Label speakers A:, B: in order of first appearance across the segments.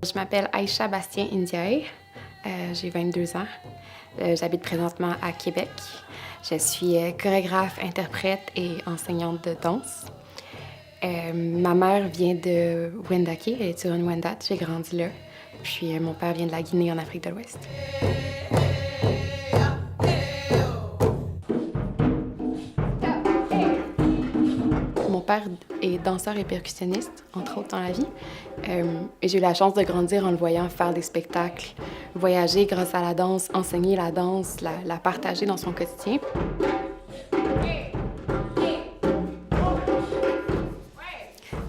A: Je m'appelle Aïcha Bastien Ndiaye, j'ai 22 ans. J'habite présentement à Québec. Je suis chorégraphe, interprète et enseignante de danse. Ma mère vient de Wendake, elle est sur une Wendat, j'ai grandi là. Puis mon père vient de la Guinée en Afrique de l'Ouest. Mon père est danseur et percussionniste, entre autres dans la vie. Et j'ai eu la chance de grandir en le voyant faire des spectacles, voyager grâce à la danse, enseigner la danse, la partager dans son quotidien.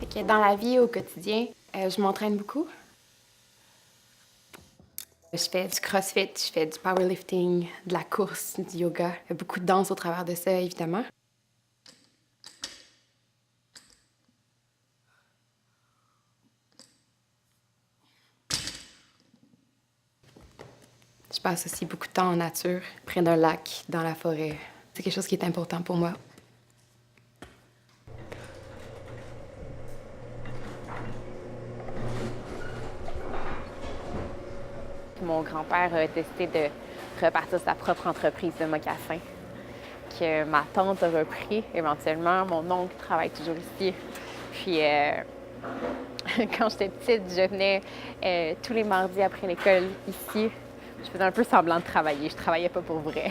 A: Fait que dans la vie, au quotidien, je m'entraîne beaucoup. Je fais du crossfit, je fais du powerlifting, de la course, du yoga. Il y a beaucoup de danse au travers de ça, évidemment. Je passe aussi beaucoup de temps en nature, près d'un lac, dans la forêt. C'est quelque chose qui est important pour moi. Mon grand-père a décidé de repartir sa propre entreprise de mocassins, que ma tante a repris éventuellement. Mon oncle travaille toujours ici. Puis, quand j'étais petite, je venais tous les mardis après l'école ici. Je faisais un peu semblant de travailler. Je travaillais pas pour vrai.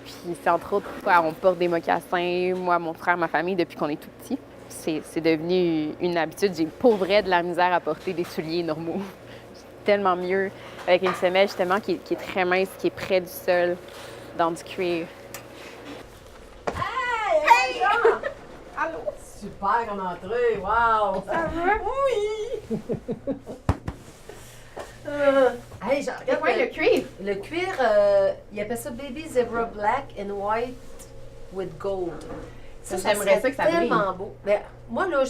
A: Puis c'est entre autres pourquoi on porte des mocassins, moi, mon frère, ma famille, depuis qu'on est tout petit. C'est devenu une habitude. J'ai pour vrai de la misère à porter des souliers normaux. C'est tellement mieux avec une semelle justement qui est très mince, qui est près du sol, dans du cuir.
B: Hey! Jean! Allô? Super comme entrée, wow!
A: Ça va?
B: Oui! Hey, Jean,
A: C'est
B: regarde
A: quoi le cuir?
B: Le cuir, il appelle ça Baby Zebra Black and White with Gold.
A: J'aimerais ça que ça brille.
B: C'est tellement beau. Mais moi, là,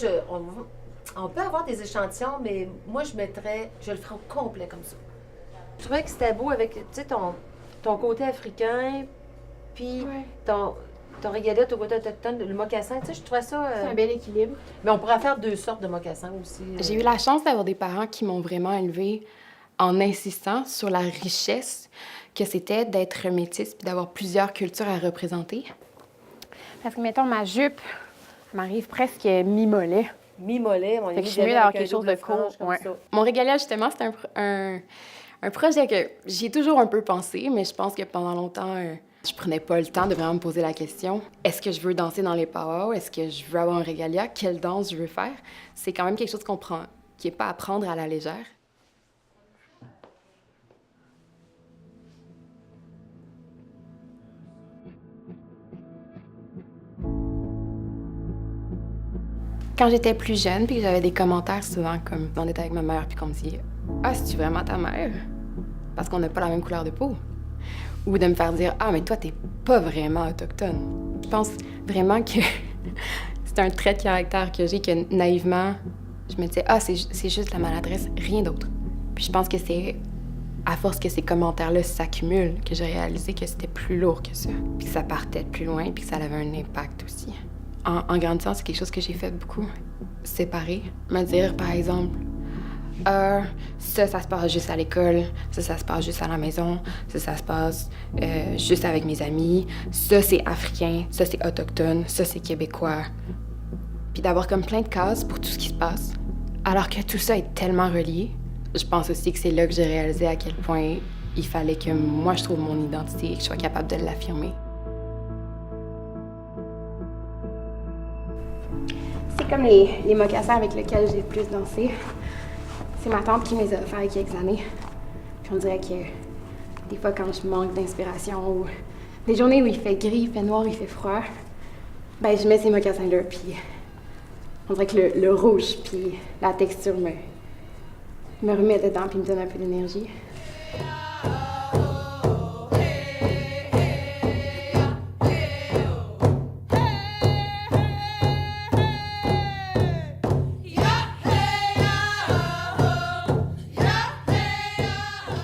B: on peut avoir des échantillons, mais moi, je le ferais au complet comme ça. Je trouvais que c'était beau avec, tu sais, ton côté africain, puis ton régalia, ton côté autochtone, le mocassin, tu sais, je trouvais ça...
A: C'est un bel équilibre.
B: Mais on pourrait faire 2 sortes de mocassins aussi.
A: J'ai eu la chance d'avoir des parents qui m'ont vraiment élevée en insistant sur la richesse que c'était d'être métisse puis d'avoir plusieurs cultures à représenter. Parce que, mettons, ma jupe m'arrive presque mi-mollet.
B: Mi-mollet, mon
A: Fait que je suis mieux d'avoir quelque chose de court. Ouais. Mon régalia, justement, c'est un projet que j'y ai toujours un peu pensé, mais je pense que pendant longtemps, je prenais pas le temps de vraiment me poser la question. Est-ce que je veux danser dans les powwows? Est-ce que je veux avoir un régalia? Quelle danse je veux faire? C'est quand même quelque chose qui est pas à prendre à la légère. Quand j'étais plus jeune, puis que j'avais des commentaires souvent comme on était avec ma mère, puis qu'on me dit « Ah, c'est-tu vraiment ta mère? » Parce qu'on n'a pas la même couleur de peau. Ou de me faire dire « Ah, mais toi, t'es pas vraiment autochtone. » Je pense vraiment que c'est un trait de caractère que j'ai, que naïvement, je me disais « Ah, c'est juste la maladresse, rien d'autre. » Puis je pense que c'est à force que ces commentaires-là s'accumulent que j'ai réalisé que c'était plus lourd que ça. Puis que ça partait de plus loin, puis que ça avait un impact aussi. En grandissant, c'est quelque chose que j'ai fait beaucoup. Séparer. Me dire, par exemple, ça se passe juste à l'école, ça se passe juste à la maison, ça se passe juste avec mes amis, ça, c'est africain, ça, c'est autochtone, ça, c'est québécois. Puis d'avoir comme plein de cases pour tout ce qui se passe. Alors que tout ça est tellement relié. Je pense aussi que c'est là que j'ai réalisé à quel point il fallait que moi, je trouve mon identité et que je sois capable de l'affirmer. C'est comme les mocassins avec lesquels j'ai le plus dansé. C'est ma tante qui me les a offerts il y a quelques années. Puis on dirait que des fois, quand je manque d'inspiration ou des journées où il fait gris, il fait noir, il fait froid, ben je mets ces mocassins-là, puis on dirait que le rouge, puis la texture me remet dedans, puis me donne un peu d'énergie.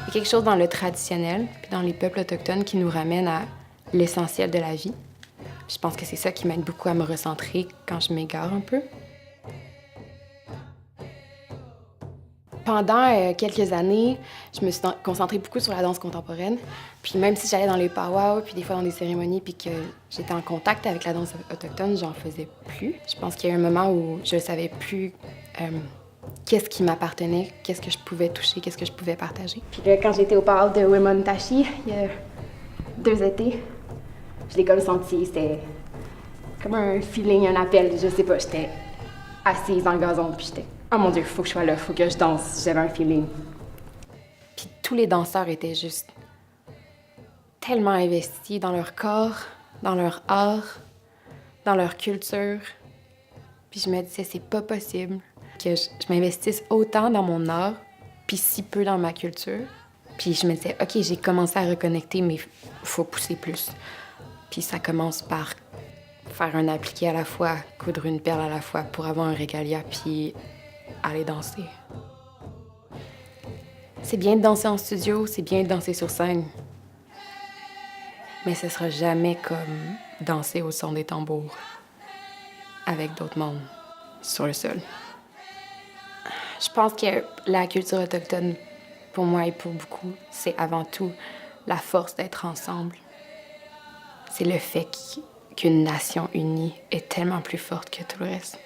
A: Il y a quelque chose dans le traditionnel, puis dans les peuples autochtones qui nous ramène à l'essentiel de la vie. Je pense que c'est ça qui m'aide beaucoup à me recentrer quand je m'égare un peu. Je Pendant quelques années, je me suis concentrée beaucoup sur la danse contemporaine. Puis même si j'allais dans les powwows, puis des fois dans des cérémonies, puis que j'étais en contact avec la danse autochtone, j'en faisais plus. Je pense qu'il y a eu un moment où je ne savais plus qu'est-ce qui m'appartenait, qu'est-ce que je pouvais toucher, qu'est-ce que je pouvais partager. Puis là, quand j'étais au powwow de Wemontashi, il y a 2 étés, je l'ai comme senti, c'était comme un feeling, un appel, je sais pas, j'étais assise dans le gazon, puis j'étais « Oh mon Dieu, faut que je sois là, faut que je danse », j'avais un feeling. Puis tous les danseurs étaient juste tellement investis dans leur corps, dans leur art, dans leur culture. Puis je me disais, c'est pas possible que je m'investisse autant dans mon art, puis si peu dans ma culture. Puis je me disais, OK, j'ai commencé à reconnecter, mais faut pousser plus. Puis ça commence par faire un appliqué à la fois, coudre une perle à la fois pour avoir un régalia, puis aller danser. C'est bien de danser en studio, c'est bien de danser sur scène. Mais ce sera jamais comme danser au son des tambours avec d'autres mondes sur le sol. Je pense que la culture autochtone, pour moi et pour beaucoup, c'est avant tout la force d'être ensemble. C'est le fait qu'une nation unie est tellement plus forte que tout le reste.